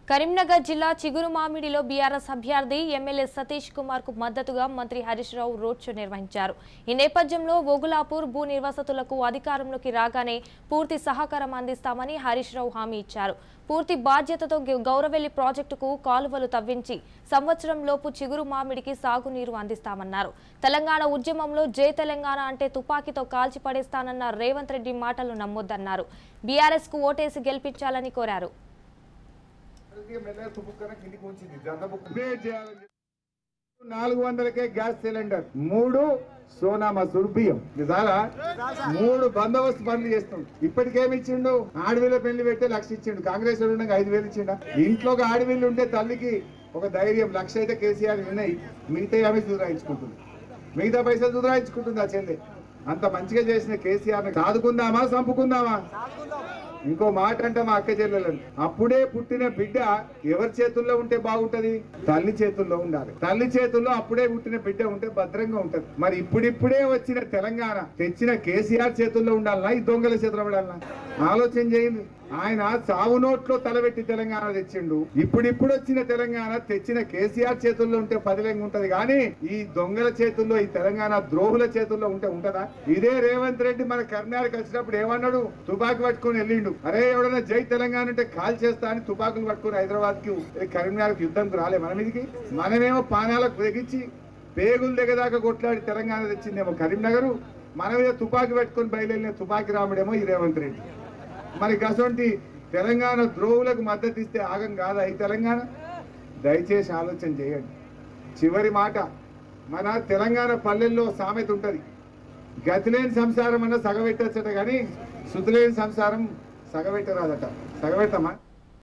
కరీంనగర్ జిల్లా చిగురుమామిడిలో బీఆర్ఎస్ అభ్యర్థి ఎమ్మెల్యే సతీష్ కుమార్ కు మద్దతుగా మంత్రి హరీష్ రావు రోడ్ షో నిర్వహించారు. ఈ నేపథ్యంలో ఓగులాపూర్ భూ నిర్వాసితులకు అధికారంలోకి రాగానే పూర్తి సహకారం అందిస్తామని హరీష్ రావు హామీ ఇచ్చారు. పూర్తి బాధ్యతతో గౌరవెల్లి ప్రాజెక్టుకు కాలువలు తవ్వించి సంవత్సరంలోపు చిగురుమామిడికి సాగునీరు అందిస్తామన్నారు. తెలంగాణ ఉద్యమంలో జై తెలంగాణ అంటే తుపాకీతో కాల్చి పడేస్తానన్న రేవంత్ రెడ్డి మాటలు నమ్మొద్దన్నారు. బీఆర్ఎస్ కు ఓటేసి గెలిపించాలని కోరారు. 400కే గ్యాస్ సిలిండర్ 3 సోనా మసూర్ బియ్యం చాలా 3 బందోబస్తు పనులు చేస్తాం. ఇప్పటికేమి ఇచ్చిండు? ఆడవిల్ల పెళ్లి పెట్టే 1,00,000 ఇచ్చిండు. కాంగ్రెస్ 5,000 ఇచ్చిండ. ఇంట్లో ఒక ఆడవిల్లు ఉంటే తల్లికి ఒక ధైర్యం. 1,00,000 అయితే కేసీఆర్ ఉన్నాయి, మిగతా ఆమె దురాయించుకుంటుంది, మిగతా పైసలు దురాయించుకుంటుంది. ఆ చెల్లి అంత మంచిగా చేసిన కేసీఆర్ సాదుకుందామా చంపుకుందామా? ఇంకో మాట అంటే మా అక్క చెల్లెలను, అప్పుడే పుట్టిన బిడ్డ ఎవరి చేతుల్లో ఉంటే బాగుంటది? తల్లి చేతుల్లో ఉండాలి. తల్లి చేతుల్లో అప్పుడే పుట్టిన బిడ్డ ఉంటే భద్రంగా ఉంటది. మరి ఇప్పుడిప్పుడే వచ్చిన తెలంగాణ తెచ్చిన కేసీఆర్ చేతుల్లో ఉండాలన్నా ఈ దొంగల చేతుల్లో ఉండాలన్నా? ఆలోచన చేయండి. ఆయన చావు నోట్లో తలబెట్టి తెలంగాణ తెచ్చిండు. ఇప్పుడిప్పుడు వచ్చిన తెలంగాణ తెచ్చిన కేసీఆర్ చేతుల్లో ఉంటే పదిలంగా ఉంటది, కానీ ఈ దొంగల చేతుల్లో, ఈ తెలంగాణ ద్రోహుల చేతుల్లో ఉంటే ఉంటదా? ఇదే రేవంత్ రెడ్డి మన కర్ణాటక వచ్చినప్పుడు ఏమన్నాడు? తుపాకి పట్టుకుని వెళ్ళిండు. అరే ఎవడన్నా జై తెలంగాణ అంటే కాల్ చేస్తా అని తుపాకులు పట్టుకుని హైదరాబాద్ కి కరీంనగర్కి యుద్ధంకు రాలే. మన మీదకి మనమేమో పానాలకు తెగించి పేగులు దగ్గదాకా కొట్లాడి తెలంగాణ తెచ్చిందేమో కరీంనగర్. మన మీద తుపాకి పెట్టుకుని బయలుదేరిన తుపాకి రాముడేమో ఈ రేవంత్ రెడ్డి. మరి గసంటి తెలంగాణ ద్రోహులకు మద్దతు ఇస్తే ఆగం కాదా ఈ తెలంగాణ? దయచేసి ఆలోచన చేయండి. చివరి మాట, మన తెలంగాణ పల్లెల్లో సామెత ఉంటుంది, గతిలేని సంసారం అన్న సగబెట్టచ్చట కానీ శుద్ధులేని సంసారం సగబెట్టరాదట. సగబెట్టమా?